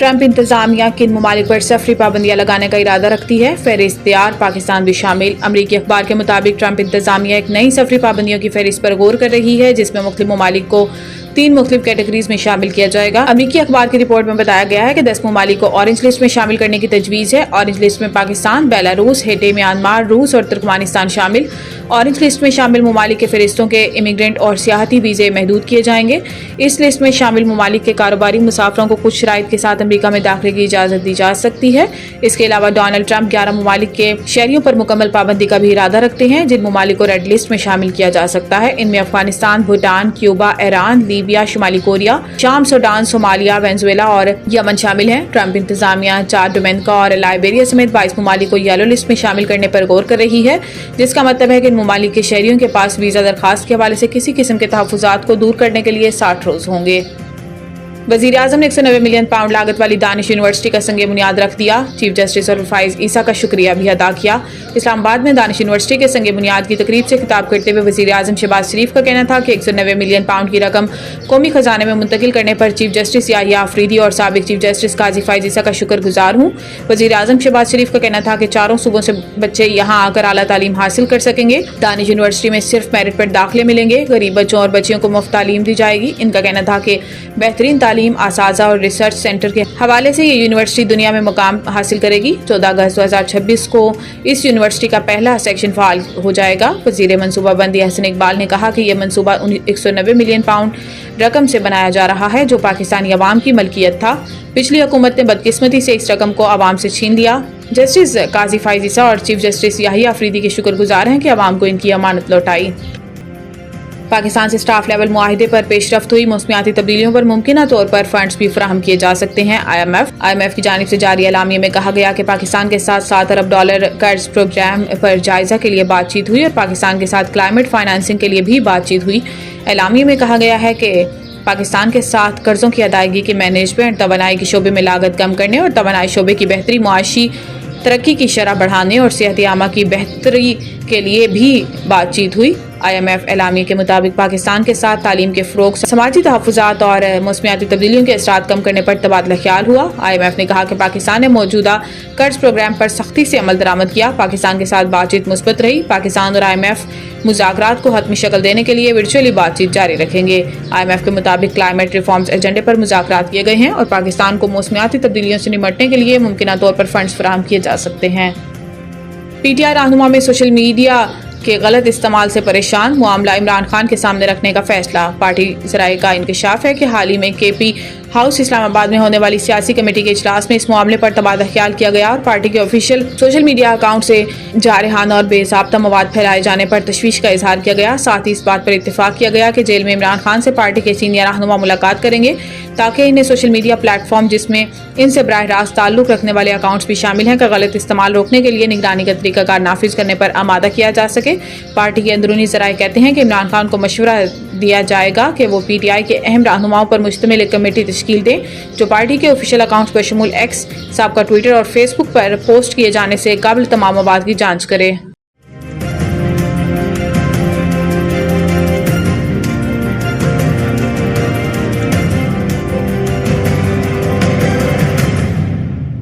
Trump انتظامیہ کن ممالک پر سفری پابندیاں لگانے کا ارادہ رکھتی ہے؟ فہرست تیار، پاکستان بھی شامل۔ امریکی اخبار کے مطابق ٹرمپ انتظامیہ ایک نئی سفری پابندیوں کی فہرست پر غور کر رہی ہے، جس میں مختلف ممالک کو 3 مختلف کیٹیگریز میں شامل کیا جائے گا۔ امریکی اخبار کی رپورٹ میں بتایا گیا ہے کہ 10 ممالک کو اورنج لسٹ میں شامل کرنے کی تجویز ہے۔ اورنج لسٹ میں پاکستان، بیلاروس، ہیٹی، میانمار، روس اور ترکمانستان شامل۔ اورنج لسٹ میں شامل ممالک کے فہرستوں کے امیگرینٹ اور سیاحتی ویزے محدود کیے جائیں گے۔ اس لسٹ میں شامل ممالک کے کاروباری مسافروں کو کچھ شرائط کے ساتھ امریکہ میں داخلے کی اجازت دی جا سکتی ہے۔ اس کے علاوہ ڈونلڈ ٹرمپ 11 ممالک کے شہریوں پر مکمل پابندی کا بھی ارادہ رکھتے ہیں، جن ممالک کو ریڈ لسٹ میں شامل کیا جا سکتا ہے۔ ان میں افغانستان، بھوٹان، کیوبا، ایران، لیبیا، شمالی کوریا، شام، سوڈان، صومالیہ، وینزویلا اور یمن شامل ہیں۔ ٹرمپ انتظامیہ چاد، ڈومینیکا اور لائبیریا سمیت 22 ممالک کو یلو لسٹ میں شامل کرنے پر غور کر رہی ہے، جس کا مطلب ہے کہ ان ممالک کے شہریوں کے پاس ویزا درخواست کے حوالے سے کسی قسم کے تحفظات کو دور کرنے کے لیے 60 روز ہوں گے۔ وزیر اعظم نے 190 ملین پاؤنڈ لاگت والی دانش یونیورسٹی کا سنگ بنیاد رکھ دیا۔ چیف جسٹس اور فائز عیسیٰ کا شکریہ بھی ادا کیا۔ اسلام آباد میں دانش یونیورسٹی کے سنگ بنیاد کی تقریب سے خطاب کرتے ہوئے وزیر اعظم شہباز شریف کا کہنا تھا کہ 190 ملین پاؤنڈ کی رقم قومی خزانے میں منتقل کرنے پر چیف جسٹس یحییٰ آفریدی اور سابق چیف جسٹس قاضی فائز عیسیٰ کا شکر گزار ہوں۔ وزیر اعظم شہباز شریف کا کہنا تھا کہ 4 صوبوں سے بچے یہاں آ کر اعلیٰ تعلیم حاصل کر سکیں گے۔ دانش یونیورسٹی میں صرف میرٹ پر داخلے ملیں گے۔ غریب بچوں اور بچیوں کو مفت تعلیم دی جائے گی۔ ان کا کہنا تھا کہ بہترین تعلیم، اساتذہ اور ریسرچ سینٹر کے حوالے سے یہ یونیورسٹی دنیا میں مقام حاصل کرے گی۔ 14 اگست 2026 کو اس یونیورسٹی کا پہلا سیکشن فعال ہو جائے گا۔ وزیر منصوبہ بندی حسن اقبال نے کہا کہ یہ منصوبہ 190 ملین پاؤنڈ رقم سے بنایا جا رہا ہے، جو پاکستانی عوام کی ملکیت تھا۔ پچھلی حکومت نے بدقسمتی سے اس رقم کو عوام سے چھین لیا۔ جسٹس قاضی فائز عیسیٰ اور چیف جسٹس یحییٰ آفریدی کے شکر گزار ہیں کہ عوام کو ان کی امانت لوٹائی۔ پاکستان سے اسٹاف لیول معاہدے پر پیش رفت ہوئی۔ موسمیاتی تبدیلیوں پر ممکنہ طور پر فنڈز بھی فراہم کیے جا سکتے ہیں۔ آئی ایم ایف کی جانب سے جاری اعلامیے میں کہا گیا کہ پاکستان کے ساتھ $7 ارب قرض پروگرام پر جائزہ کے لیے بات چیت ہوئی اور پاکستان کے ساتھ کلائمیٹ فائنانسنگ کے لیے بھی بات چیت ہوئی۔ اعلامیے میں کہا گیا ہے کہ پاکستان کے ساتھ قرضوں کی ادائیگی کے مینجمنٹ، توانائی کے شعبے میں لاگت کم کرنے اور توانائی شعبے کی بہتری، معاشی ترقی کی شرح بڑھانے اور صحت عامہ کی بہتری کے لیے بھی بات چیت ہوئی۔ آئی ایم ایف اعلامیے کے مطابق پاکستان کے ساتھ تعلیم کے فروغ، سماجی تحفظات اور موسمیاتی تبدیلیوں کے اثرات کم کرنے پر تبادلہ خیال ہوا۔ آئی ایم ایف نے کہا کہ پاکستان نے موجودہ قرض پروگرام پر سختی سے عمل درآمد کیا۔ پاکستان کے ساتھ بات چیت مثبت رہی۔ پاکستان اور آئی ایم ایف مذاکرات کو حتمی شکل دینے کے لیے ورچوئلی بات چیت جاری رکھیں گے۔ آئی ایم ایف کے مطابق کلائمیٹ ریفارمز ایجنڈے پر مذاکرات کیے گئے ہیں اور پاکستان کو موسمیاتی تبدیلیوں سے نمٹنے کے لیے ممکنہ طور پر فنڈز فراہم کیے جا سکتے ہیں۔ پی ٹی آئی رہنما میں سوشل میڈیا کے غلط استعمال سے پریشان، معاملہ عمران خان کے سامنے رکھنے کا فیصلہ۔ پارٹی ذرائع کا انکشاف ہے کہ حال ہی میں کے پی ہاؤس اسلام آباد میں ہونے والی سیاسی کمیٹی کے اجلاس میں اس معاملے پر تبادلہ خیال کیا گیا اور پارٹی کے آفیشیل سوشل میڈیا اکاؤنٹ سے جارحانہ اور بے ضابطہ مواد پھیلائے جانے پر تشویش کا اظہار کیا گیا۔ ساتھ ہی اس بات پر اتفاق کیا گیا کہ جیل میں عمران خان سے پارٹی کے سینئر رہنما ملاقات کریں گے تاکہ انہیں سوشل میڈیا پلیٹ فارم، جس میں ان سے براہ راست تعلق رکھنے والے اکاؤنٹس بھی شامل ہیں، کا غلط استعمال روکنے کے لیے نگرانی کا طریقہ کار نافذ کرنے پر آمادہ کیا جا سکے۔ پارٹی کے اندرونی ذرائع کہتے ہیں کہ عمران خان کو مشورہ دیا جائے گا کہ وہ پی ٹی آئی کے اہم رہنماؤں پر مشتمل ایک کمیٹی تشکیل دیں جو پارٹی کے آفیشیل اکاؤنٹس بشمول ایکس، سابقہ ٹویٹر اور فیس بک پر پوسٹ کیے جانے سے قبل تمام مواد کی جانچ کرے۔